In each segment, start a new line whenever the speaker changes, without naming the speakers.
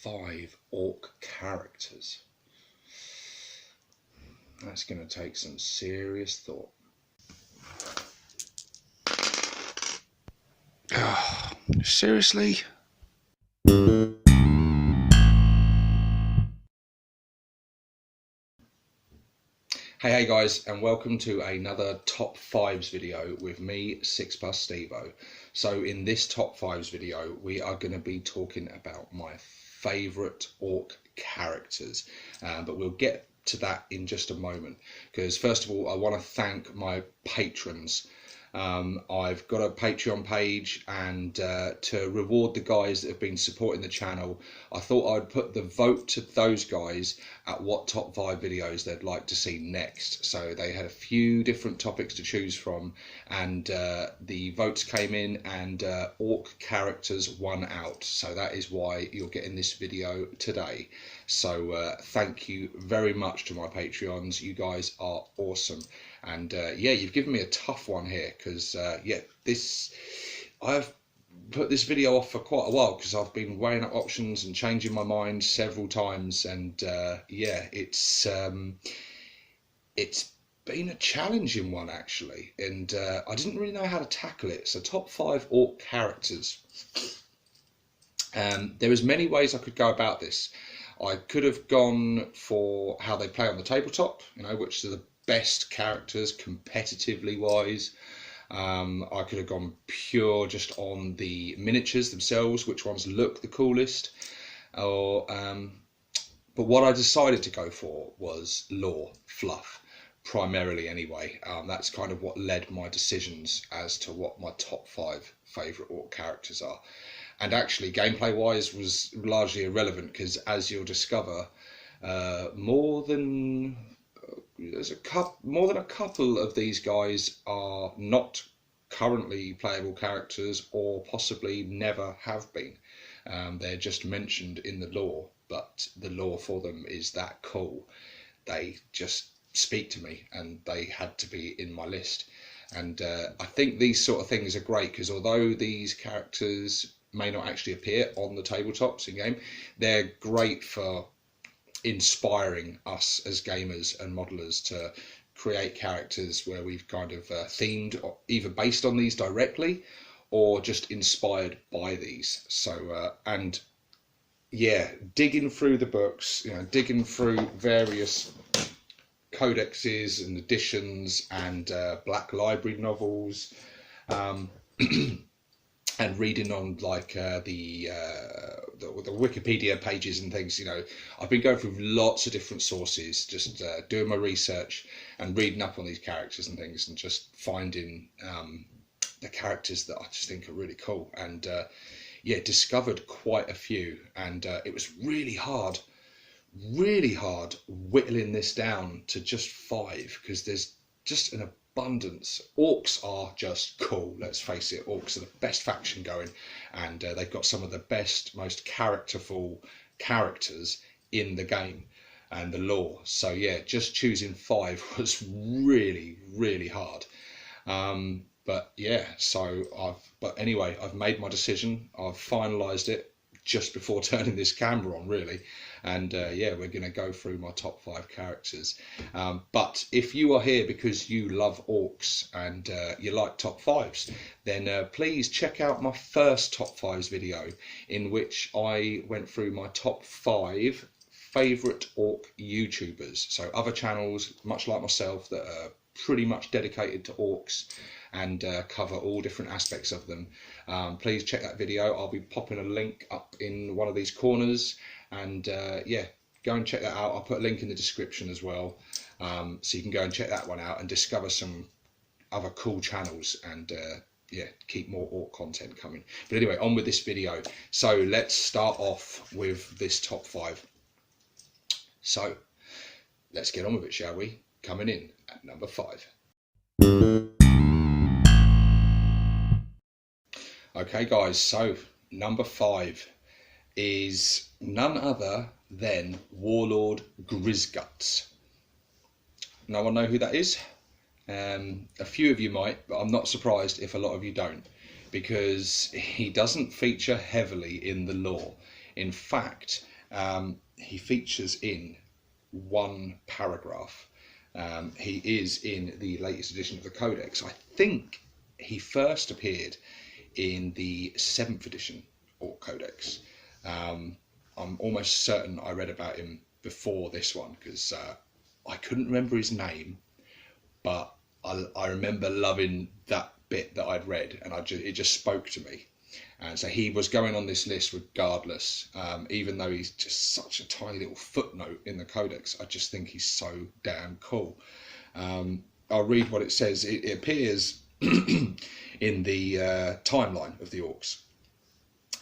5 Ork characters. That's going to take some serious thought. Oh, seriously? Hey guys, and welcome to another Top 5s video with me, 6+ Stevo. So in this Top 5s video, we are going to be talking about my favourite Ork characters, but we'll get to that in just a moment, because first of all, I want to thank my patrons. I've got a Patreon page, and to reward the guys that have been supporting the channel, I thought I'd put the vote to those guys at what top 5 videos they'd like to see next. So they had a few different topics to choose from, and the votes came in, and Ork characters won out. So that is why you're getting this video today. So thank you very much to my Patreons. You guys are awesome. And yeah, you've given me a tough one here, because yeah, I've put this video off for quite a while because I've been weighing up options and changing my mind several times, and yeah, it's been a challenging one actually, and I didn't really know how to tackle it. So top 5 Ork characters. There was many ways I could go about this. I could have gone for how they play on the tabletop, you know, which are the best characters competitively wise. I could have gone pure just on the miniatures themselves, which ones look the coolest, or but what I decided to go for was lore fluff, primarily anyway. That's kind of what led my decisions as to what my top 5 favourite Ork characters are. And actually, gameplay wise was largely irrelevant, because as you'll discover, more than a couple of these guys are not currently playable characters, or possibly never have been. They're just mentioned in the lore, but the lore for them is that cool. They just speak to me, and they had to be in my list. And I think these sort of things are great, because although these characters may not actually appear on the tabletops in game, they're great for inspiring us as gamers and modelers to create characters where we've kind of themed, or either based on these directly or just inspired by these. So and yeah, digging through the books, you know, digging through various codexes and editions and black library novels, and reading on like the Wikipedia pages and things, you know, I've been going through lots of different sources, just doing my research and reading up on these characters and things, and just finding the characters that I just think are really cool. And yeah, discovered quite a few, and it was really hard whittling this down to just 5, because there's just an abundance. Orks are just cool, let's face it. Orks are the best faction going, and they've got some of the best, most characterful characters in the game and the lore. So yeah, just choosing 5 was really hard. But yeah, so anyway, I've made my decision. I've finalized it just before turning this camera on, really. And yeah, we're going to go through my top 5 characters. But if you are here because you love Orks and you like top 5s, then please check out my first top 5s video, in which I went through my top 5 favourite Ork YouTubers. So other channels, much like myself, that are pretty much dedicated to Orks and cover all different aspects of them. Please check that video. I'll be popping a link up in one of these corners, and yeah, go and check that out. I'll put a link in the description as well, so you can go and check that one out and discover some other cool channels, and yeah, keep more Ork content coming. But anyway, on with this video. So let's start off with this top 5. So let's get on with it, shall we? Coming in at number 5. Okay guys, so number 5 is none other than Warlord Griz. No one know who that is? A few of you might, but I'm not surprised if a lot of you don't, because he doesn't feature heavily in the lore. In fact, He features in one paragraph. He is in the latest edition of the Codex. I think he first appeared in the 7th edition Ork Codex. I'm almost certain I read about him before this one, because I couldn't remember his name, but I remember loving that bit that I'd read, and it just spoke to me. And so he was going on this list regardless, even though he's just such a tiny little footnote in the Codex. I just think he's so damn cool. I'll read what it says. It appears in the timeline of the Orks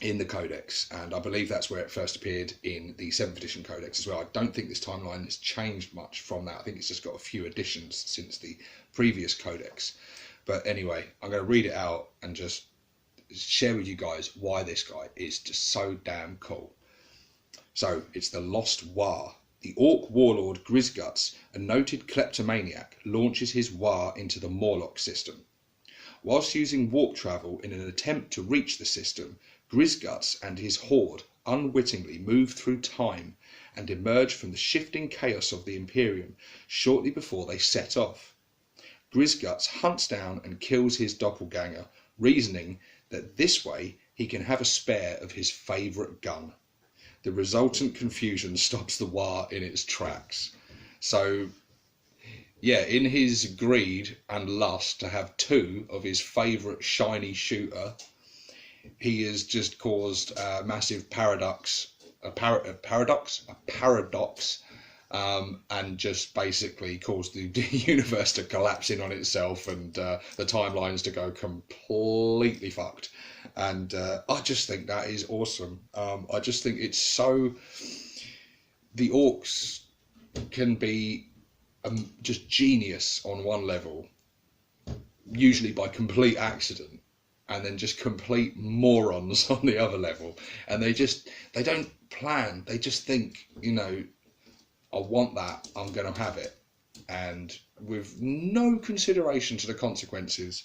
in the Codex, and I believe that's where it first appeared in the 7th edition Codex as well. I don't think this timeline has changed much from that. I think it's just got a few additions since the previous Codex. But anyway, I'm going to read it out and just share with you guys why this guy is just so damn cool. So, it's the Lost War. The Ork Warlord Griz, a noted kleptomaniac, launches his war into the Morlock system. Whilst using warp travel in an attempt to reach the system, Griz and his horde unwittingly move through time and emerge from the shifting chaos of the Imperium shortly before they set off. Griz hunts down and kills his doppelganger, reasoning that this way he can have a spare of his favourite gun. The resultant confusion stops the war in its tracks. So, yeah, in his greed and lust to have two of his favourite shiny shooter, he has just caused a massive paradox, and just basically caused the universe to collapse in on itself, and the timelines to go completely fucked. And I just think that is awesome. I just think it's so... The Orks can be just genius on one level, usually by complete accident, and then just complete morons on the other level. And they don't plan. They just think, I want that, I'm going to have it. And with no consideration to the consequences.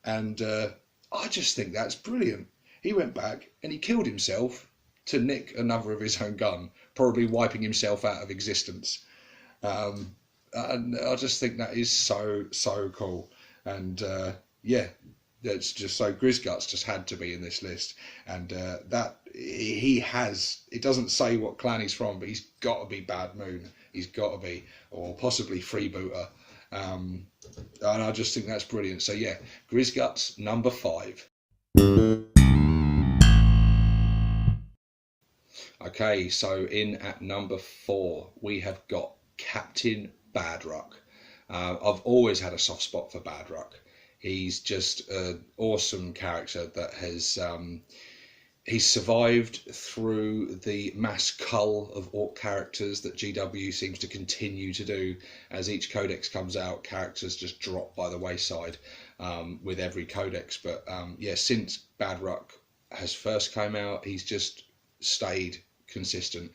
And I just think that's brilliant. He went back and he killed himself to nick another of his own gun, probably wiping himself out of existence. And I just think that is so, so cool. And yeah, that's just so... Griz just had to be in this list. And that he has... It doesn't say what clan he's from, but he's got to be Bad Moon. He's got to be. Or possibly Freebooter. And I just think that's brilliant. So yeah, Griz number 5. Okay, so in at number 4, we have got Captain Badrock. I've always had a soft spot for Badrock. He's just an awesome character that has... he's survived through the mass cull of Ork characters that GW seems to continue to do. As each codex comes out, characters just drop by the wayside with every codex. But yeah, since Badrock has first come out, he's just stayed consistent.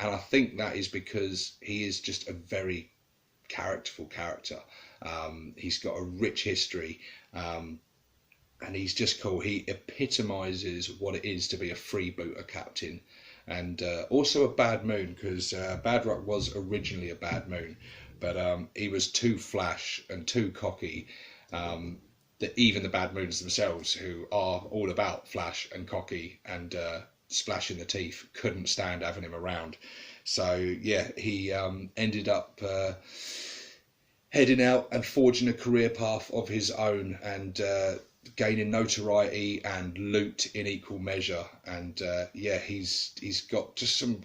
And I think that is because he is just a very characterful character. He's got a rich history. And he's just cool. He epitomises what it is to be a freebooter captain, and also a Bad Moon, because Badrock was originally a Bad Moon, but he was too flash and too cocky that even the Bad Moons themselves, who are all about flash and cocky and splash in the teeth, couldn't stand having him around. So yeah, he ended up heading out and forging a career path of his own, and gaining notoriety and loot in equal measure. And yeah, he's got just some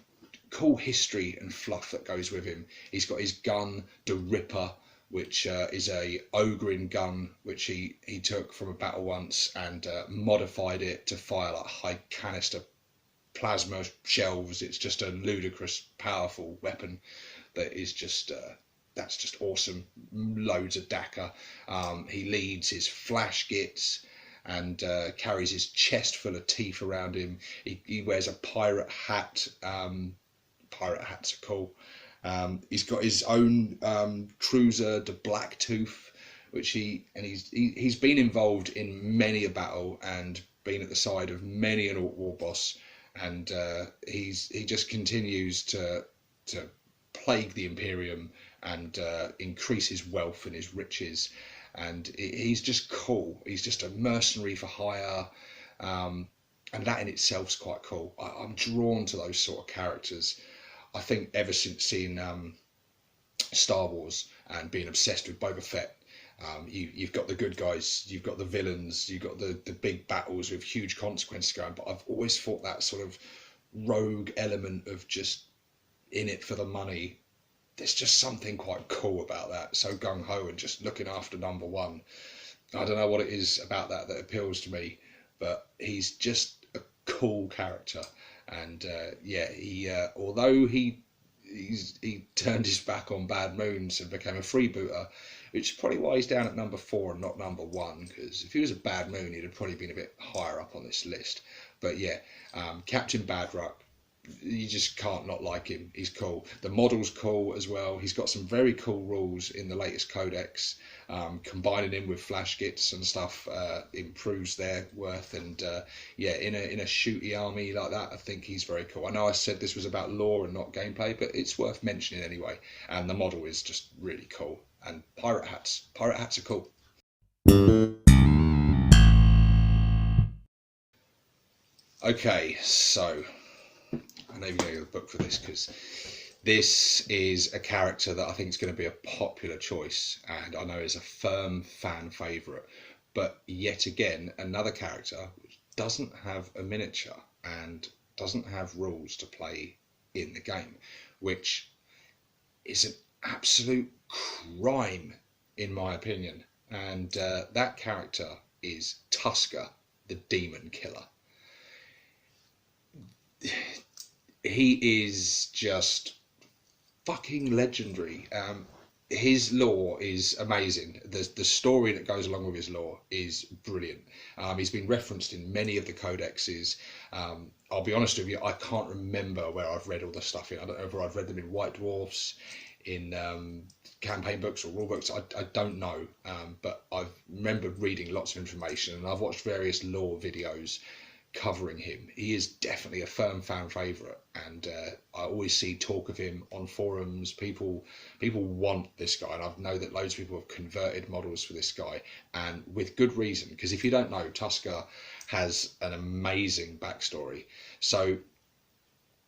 cool history and fluff that goes with him. He's got his gun, the Ripper, which is a ogrin gun, which he took from a battle once and modified it to fire like high canister plasma shells. It's just a ludicrous, powerful weapon that is just... that's just awesome. Loads of Dakar. He leads his flash gits and carries his chest full of teeth around him. He wears a pirate hat. Pirate hats are cool. He's got his own cruiser, the Black Tooth, which he's been involved in many a battle and been at the side of many an Ork war boss. and he just continues to plague the Imperium and increase his wealth and his riches, and he's just cool. He's just a mercenary for hire, and that in itself's quite cool. I'm drawn to those sort of characters. I think ever since seeing Star Wars and being obsessed with Boba Fett, you've got the good guys, you've got the villains, you've got the big battles with huge consequences going, but I've always thought that sort of rogue element of just in it for the money, there's just something quite cool about that. So gung-ho and just looking after number one. I don't know what it is about that appeals to me, but he's just a cool character. And he although he turned his back on Bad Moons and became a freebooter, which is probably why he's down at number 4 and not number 1, because if he was a Bad Moon, he'd have probably been a bit higher up on this list. But yeah, Captain Badruck, you just can't not like him. He's cool. The model's cool as well. He's got some very cool rules in the latest codex. Combining him with flash gits and stuff improves their worth. And in a shooty army like that, I think he's very cool. I know I said this was about lore and not gameplay, but it's worth mentioning anyway. And the model is just really cool. And pirate hats are cool. Okay, so I know you're going to get the book for this, because this is a character that I think is going to be a popular choice, and I know is a firm fan favourite. But yet again, another character which doesn't have a miniature and doesn't have rules to play in the game, which is an absolute crime in my opinion. And that character is Tusker, the Demon Killer. He is just fucking legendary. His lore is amazing. The story that goes along with his lore is brilliant. He's been referenced in many of the codexes. I'll be honest with you, I can't remember where I've read all the stuff in. I don't know whether I've read them in White Dwarfs, in campaign books or rule books. I don't know, but I've remembered reading lots of information, and I've watched various lore videos covering him. He is definitely a firm fan favourite, and I always see talk of him on forums. People want this guy, and I know that loads of people have converted models for this guy, and with good reason, because if you don't know, Tusker has an amazing backstory. So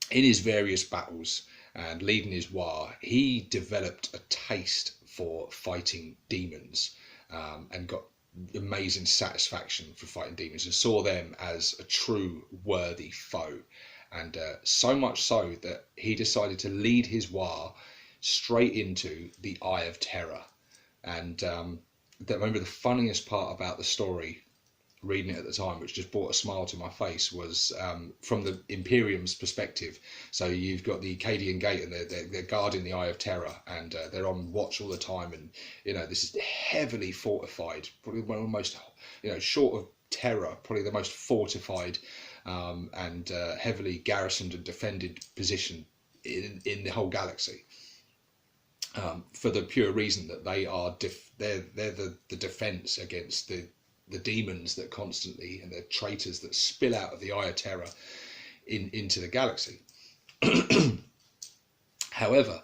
in his various battles and leading his war, he developed a taste for fighting demons, and got amazing satisfaction for fighting demons, and saw them as a true worthy foe. And so much so that he decided to lead his war straight into the Eye of Terror. And I remember the funniest part about the story, reading it at the time, which just brought a smile to my face, was from the Imperium's perspective. So you've got the Acadian Gate, and they're guarding the Eye of Terror, and they're on watch all the time. And this is heavily fortified, probably one of the most, short of Terror, probably the most fortified and heavily garrisoned and defended position in the whole galaxy. For the pure reason that they are they're the defense against the demons that constantly, and the traitors that spill out of the Eye of Terror into the galaxy. However,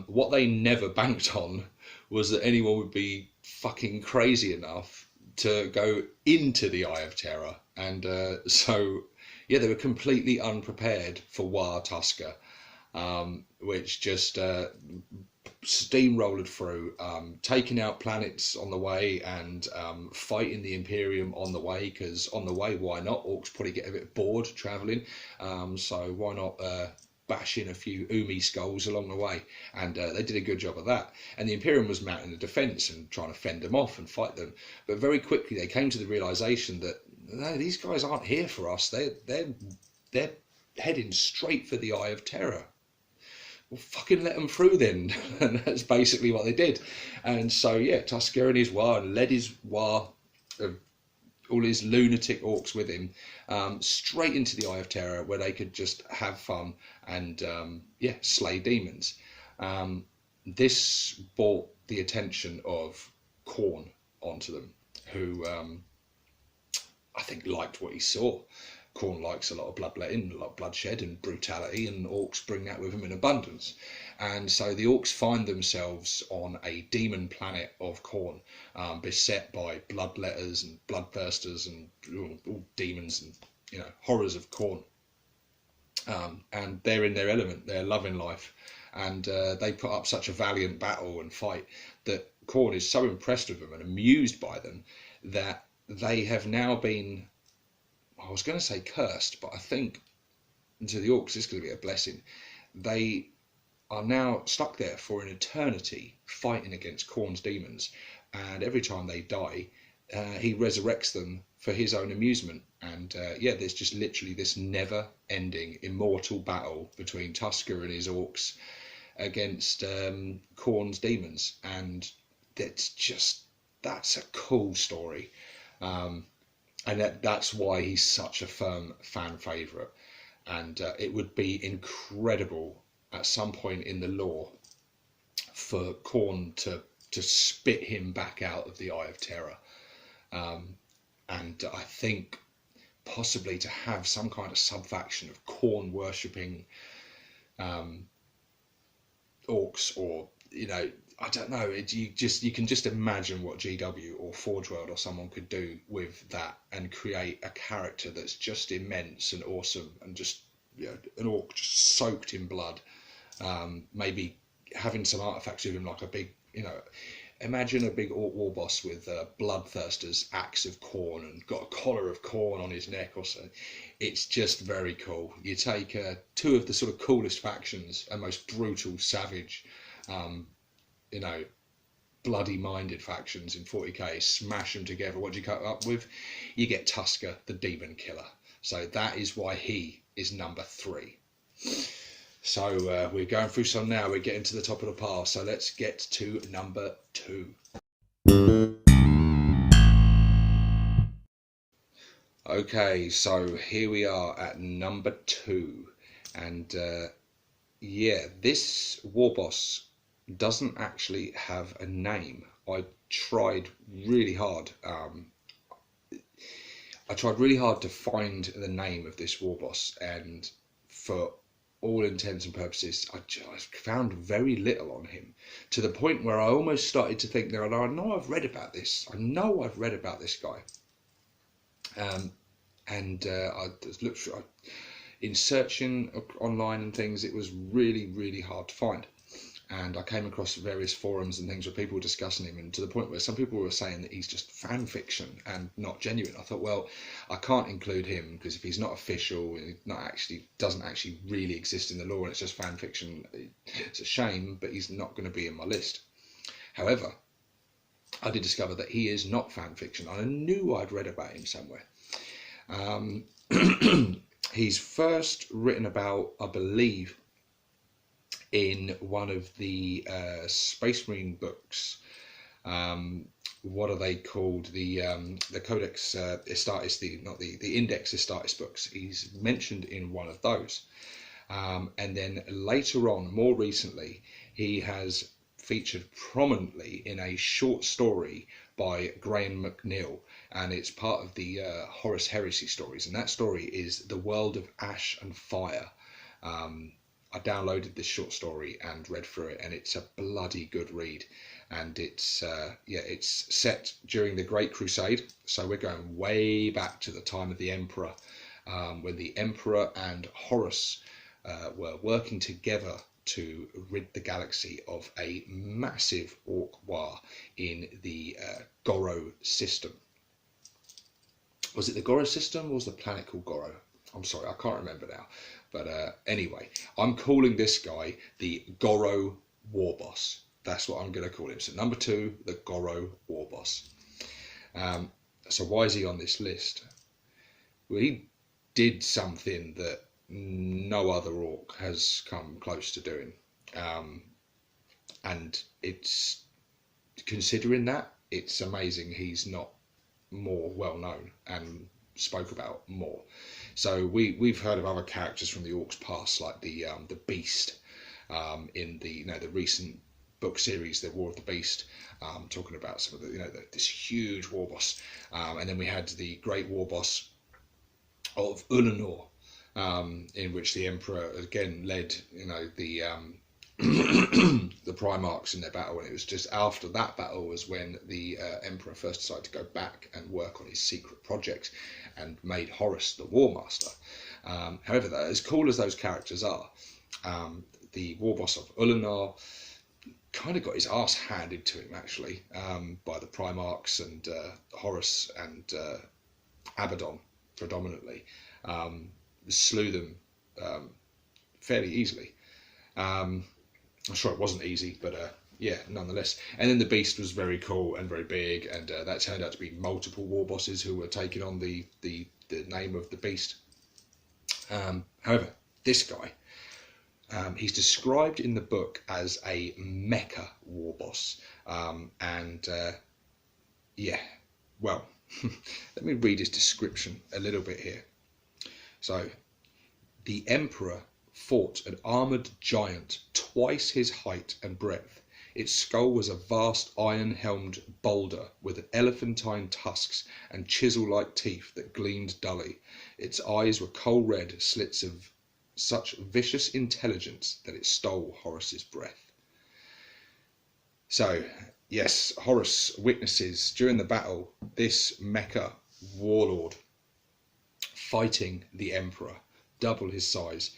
what they never banked on was that anyone would be fucking crazy enough to go into the Eye of Terror. And they were completely unprepared for War Tusker, which just steamrolled through, taking out planets on the way, and fighting the Imperium on the way, because on the way, why not? Orks probably get a bit bored travelling, so why not bash in a few Umi skulls along the way? And they did a good job of that. And the Imperium was mounting a defence and trying to fend them off and fight them. But very quickly they came to the realisation that no, these guys aren't here for us. They're heading straight for the Eye of Terror. Well, fucking let them through then. And that's basically what they did. And so, Tusker and his war, and led his war of all his lunatic orcs with him, straight into the Eye of Terror, where they could just have fun and, slay demons. This brought the attention of Khorne onto them, who I think liked what he saw. Khorne likes a lot of bloodletting, a lot of bloodshed and brutality, and Orks bring that with them in abundance. And so the Orks find themselves on a demon planet of Khorne, beset by bloodletters and bloodthirsters and all demons and horrors of Khorne. And they're in their element, they're loving life, and they put up such a valiant battle and fight that Khorne is so impressed with them and amused by them that they have now been, I was going to say cursed, but I think to the Orks it's going to be a blessing. They are now stuck there for an eternity fighting against Khorne's demons, and every time they die, he resurrects them for his own amusement. And there's just literally this never-ending immortal battle between Tusker and his Orks against Khorne's demons, and that's a cool story, and that's why he's such a firm fan favourite. And it would be incredible at some point in the lore for Khorne to spit him back out of the Eye of Terror. And I think possibly to have some kind of sub-faction of Khorne worshipping Orks, or I don't know. You can just imagine what GW or Forge World or someone could do with that and create a character that's just immense and awesome, and just an Ork just soaked in blood. Maybe having some artifacts with him, like a big imagine a big Ork war boss with bloodthirster's axe of Khorne and got a collar of Khorne on his neck or so. It's just very cool. You take two of the sort of coolest factions and most brutal, savage, bloody-minded factions in 40k, smash them together. What do you come up with? You get Tusker, the Demon Killer. So that is why he is number 3. So we're going through some now. We're getting to the top of the pile. So let's get to number 2. Okay, so here we are at number 2. And this war boss doesn't actually have a name. I tried really hard. To find the name of this war boss, and for all intents and purposes, I just found very little on him, to the point where I almost started to think, I know I've read about this. I know I've read about this guy. I just looked through, in searching online and things, it was really, really hard to find. And I came across various forums and things where people were discussing him, and to the point where some people were saying that he's just fan fiction and not genuine. I thought, well, I can't include him, because if he's not official, doesn't actually really exist in the lore, and it's just fan fiction, it's a shame, but he's not going to be in my list. However, I did discover that he is not fan fiction. I knew I'd read about him somewhere. He's first written about, I believe, in one of the Space Marine books. What are they called? The Codex Astartes, the Index Astartes books. He's mentioned in one of those. And then later on, more recently, he has featured prominently in a short story by Graham McNeill, and it's part of the Horus Heresy stories. And that story is The World of Ash and Fire. I downloaded this short story and read through it, and it's a bloody good read. And it's set during the Great Crusade, so we're going way back to the time of the Emperor, when the Emperor and Horus were working together to rid the galaxy of a massive Ork war in the Goro system. Was it the Goro system, or was the planet called Goro? I'm sorry, I can't remember now. But anyway, I'm calling this guy the Goro War Boss. That's what I'm going to call him. So number 2, the Goro War Boss. So why is he on this list? Well, he did something that no other Ork has come close to doing. And it's, considering that, it's amazing he's not more well known and spoke about more. So we've heard of other characters from the Orks past, like the Beast, in the the recent book series, the War of the Beast, talking about some of the this huge war boss, and then we had the Great War Boss of Ulanor, in which the Emperor again led, the the Primarchs in their battle, and it was just after that battle was when the Emperor first decided to go back and work on his secret project and made Horus the War Master. However, as cool as those characters are, the war boss of Ulanor kind of got his ass handed to him, actually, by the Primarchs and Horus and Abaddon predominantly. Slew them fairly easily. I'm sure it wasn't easy, but yeah, nonetheless. And then the beast was very cool and very big, and that turned out to be multiple war bosses who were taking on the name of the beast. However, this guy, he's described in the book as a mecha war boss, and yeah, well, let me read his description a little bit here. So, the Emperor fought an armoured giant twice his height and breadth. Its skull was a vast iron-helmed boulder with elephantine tusks and chisel-like teeth that gleamed dully. Its eyes were coal-red slits of such vicious intelligence that it stole Horus's breath. So, yes, Horus witnesses during the battle this mecha warlord fighting the Emperor, double his size.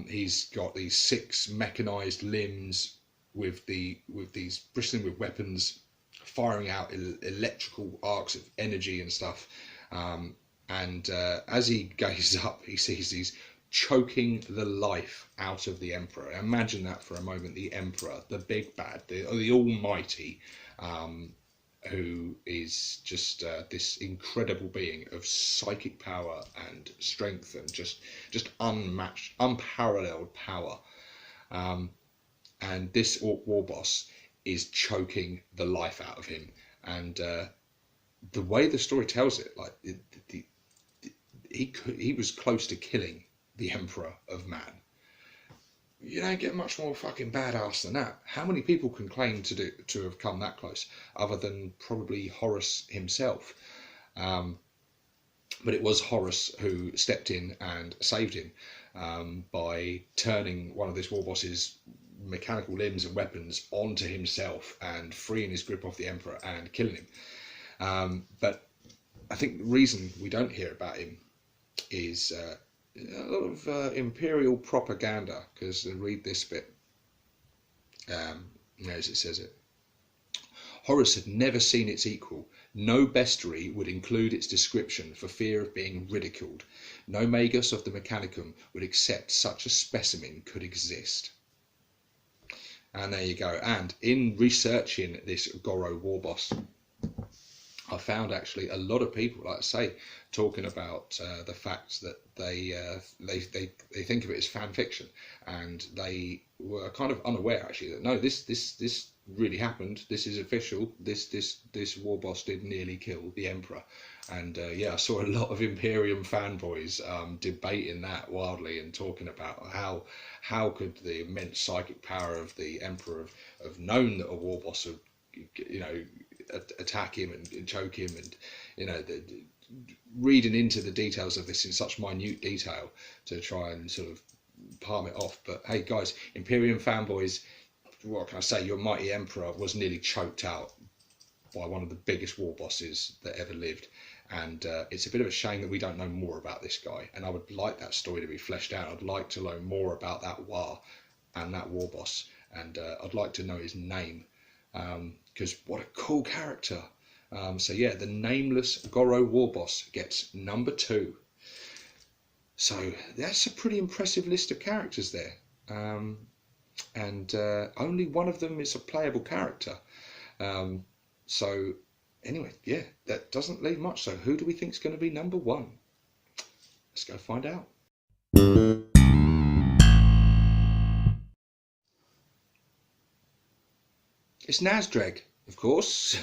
He's got these 6 mechanized limbs with these bristling with weapons, firing out electrical arcs of energy and stuff. And as he gazes up, he sees these choking the life out of the Emperor. Imagine that for a moment. The Emperor, the big bad, the almighty, who is just this incredible being of psychic power and strength and just unmatched, unparalleled power. And this Ork war boss is choking the life out of him. And the way the story tells it, like he was close to killing the Emperor of Man. You don't get much more fucking badass than that. How many people can claim to have come that close, other than probably Horus himself? But it was Horus who stepped in and saved him by turning one of this war boss's mechanical limbs and weapons onto himself and freeing his grip off the Emperor and killing him. But I think the reason we don't hear about him is a lot of imperial propaganda, because read this bit, as it says it. Horus had never seen its equal. No bestiary would include its description for fear of being ridiculed. No magus of the Mechanicum would accept such a specimen could exist. And there you go. And in researching this Goro war boss, I found actually a lot of people, like I say, talking about the fact that they think of it as fan fiction, and they were kind of unaware actually that no, this really happened. This is official. This war boss did nearly kill the Emperor, and yeah, I saw a lot of Imperium fanboys debating that wildly and talking about how could the immense psychic power of the Emperor have known that a war boss would, attack him and choke him, and reading into the details of this in such minute detail to try and sort of palm it off. But hey guys, Imperium fanboys, what can I say? Your mighty Emperor was nearly choked out by one of the biggest war bosses that ever lived, and it's a bit of a shame that we don't know more about this guy, and I would like that story to be fleshed out. I'd like to learn more about that war and that war boss, and I'd like to know his name, because what a cool character. So yeah, the nameless Goro war boss gets number 2. So that's a pretty impressive list of characters there, and only one of them is a playable character. So anyway, yeah, that doesn't leave much. So who do we think is going to be number 1? Let's go find out. It's Nazdreg, of course.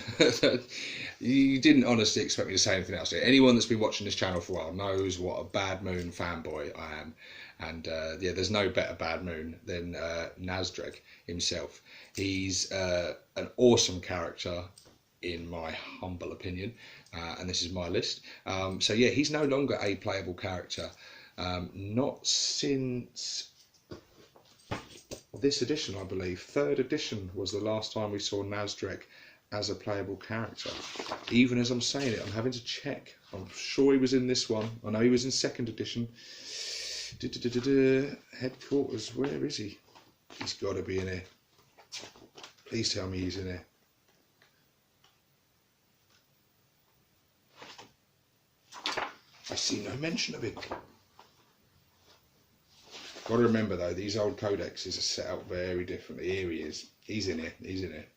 You didn't honestly expect me to say anything else. Anyone that's been watching this channel for a while knows what a Bad Moon fanboy I am. And yeah, there's no better Bad Moon than Nazdreg himself. He's an awesome character. in my humble opinion, and this is my list. So yeah, he's no longer a playable character, not since this edition, I believe. 3rd edition was the last time we saw Nazdreg as a playable character. Even as I'm saying it, I'm having to check. I'm sure he was in this one. I know he was in 2nd edition. Headquarters, where is he? He's got to be in here. Please tell me he's in here. I see no mention of him. Got to remember though, these old codexes are set up very differently. Here he is. He's in here. He's in here.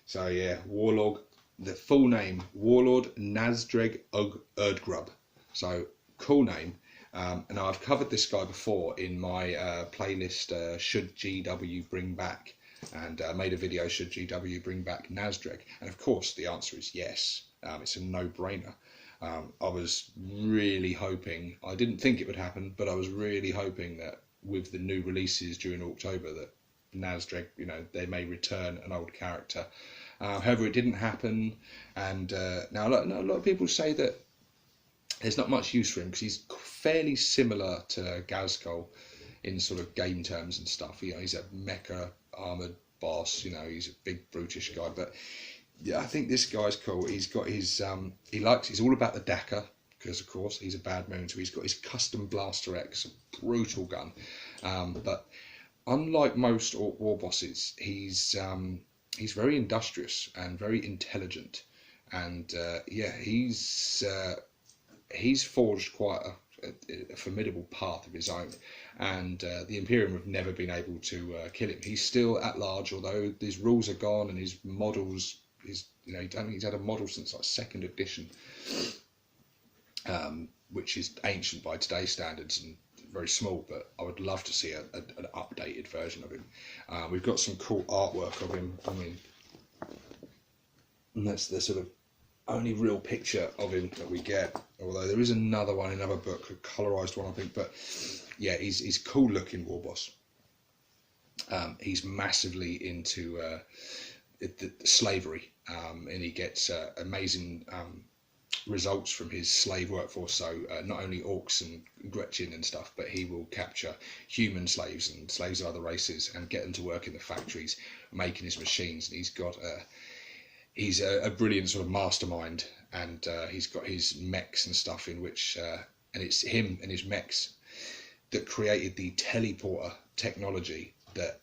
So yeah, Warlord. The full name: Warlord Nazdreg Erdgrub. So cool name. And I've covered this guy before in my playlist. Should GW bring back? And made a video. Should GW bring back Nazdreg? And of course, the answer is yes. It's a no-brainer. I was really hoping, I didn't think it would happen, but I was really hoping that with the new releases during October that Nazdreg, you know, they may return an old character. However, it didn't happen, and now a lot of people say that there's not much use for him because he's fairly similar to Ghazghkull in sort of game terms and stuff. You know, he's a mecha armoured boss, you know, he's a big brutish guy, but yeah, I think this guy's cool. He's got his, he's all about the Dakka, because of course he's a bad moon, so he's got his custom Blaster X, a brutal gun. But unlike most Ork war bosses, he's very industrious and very intelligent. And yeah, he's forged quite a formidable path of his own. And the Imperium have never been able to kill him. He's still at large, although his rules are gone and his models. You know, I don't think he's had a model since like 2nd edition, which is ancient by today's standards and very small. But I would love to see an updated version of him. We've got some cool artwork of him. I mean, and that's the sort of only real picture of him that we get. Although there is another one, another book, a colorized one, I think. But yeah, he's cool looking war boss. He's massively into the slavery, and he gets amazing results from his slave workforce. So not only Orks and Gretchen and stuff, but he will capture human slaves and slaves of other races and get them to work in the factories making his machines. And he's a brilliant sort of mastermind, and he's got his mechs and stuff in which and it's him and his mechs that created the teleporter technology that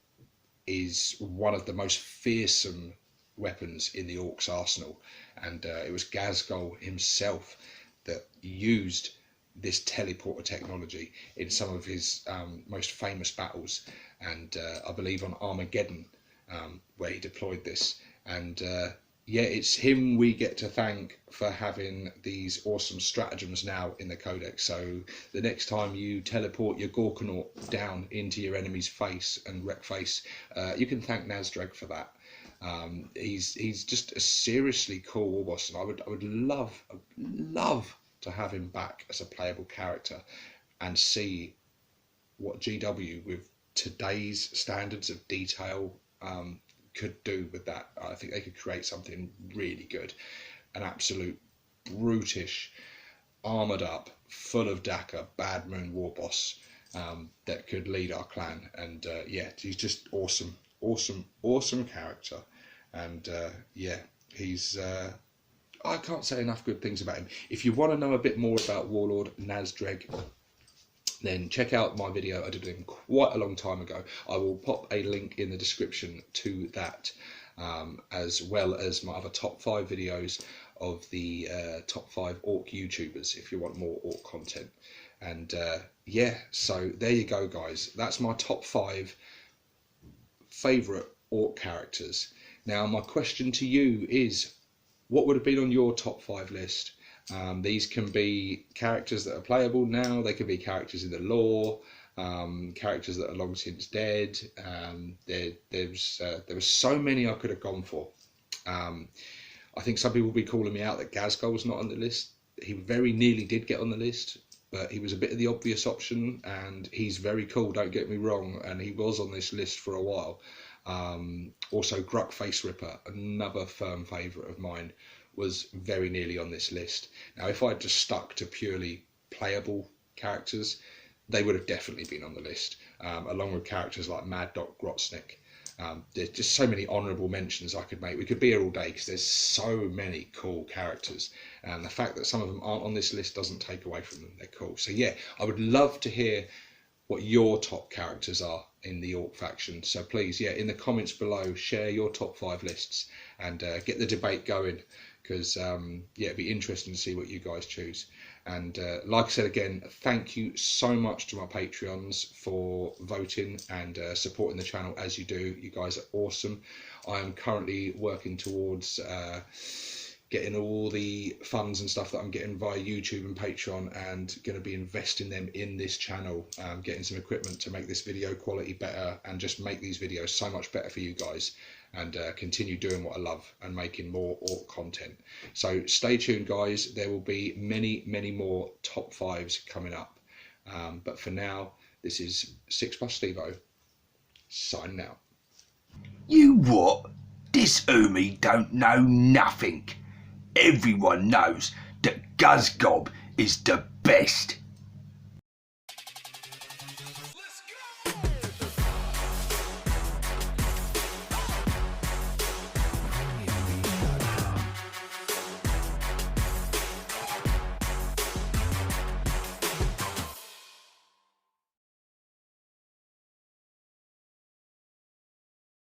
is one of the most fearsome weapons in the Orks arsenal. And it was Ghazghkull himself that used this teleporter technology in some of his most famous battles, and I believe on Armageddon, where he deployed this. And yeah, it's him we get to thank for having these awesome stratagems now in the Codex. So the next time you teleport your Gorkanaut down into your enemy's face and wreck face, you can thank Nazdreg for that. He's just a seriously cool war boss, and I would love to have him back as a playable character and see what GW with today's standards of detail could do with that. I think they could create something really good, an absolute brutish, armoured up, full of Dakka, bad moon war boss that could lead our clan. And yeah, he's just awesome character. And yeah, he's I can't say enough good things about him. If you want to know a bit more about Warlord Nazdreg, then check out my video I did him quite a long time ago. I will pop a link in the description to that, as well as my other top 5 videos of the top 5 Ork YouTubers if you want more Ork content. And yeah, so there you go guys, that's my top 5 favourite Ork characters. Now my question to you is, what would have been on your top 5 list? These can be characters that are playable now, they can be characters in the lore, characters that are long since dead. There was so many I could have gone for. I think some people will be calling me out that Ghazghkull's not on the list. He very nearly did get on the list, but he was a bit of the obvious option, and he's very cool, don't get me wrong, and he was on this list for a while. Also, Gruck Face Ripper, another firm favourite of mine, was very nearly on this list. Now, if I'd just stuck to purely playable characters, they would have definitely been on the list, along with characters like Mad Doc Grotznick. There's just so many honourable mentions I could make. We could be here all day because there's so many cool characters, and the fact that some of them aren't on this list doesn't take away from them. They're cool. So yeah, I would love to hear what your top characters are in the Ork faction. So please, yeah, in the comments below, share your top 5 lists and get the debate going, because yeah, it'd be interesting to see what you guys choose. And like I said again, thank you so much to my Patreons for voting and supporting the channel as you do. You guys are awesome. I am currently working towards getting all the funds and stuff that I'm getting via YouTube and Patreon, and going to be investing them in this channel, getting some equipment to make this video quality better and just make these videos so much better for you guys, and continue doing what I love and making more Ork content. So stay tuned, guys. There will be many more top 5s coming up, but for now, this is 6+ Stevo signing out.
You what? This Umi don't know nothing. Everyone knows that Guzgob is the best.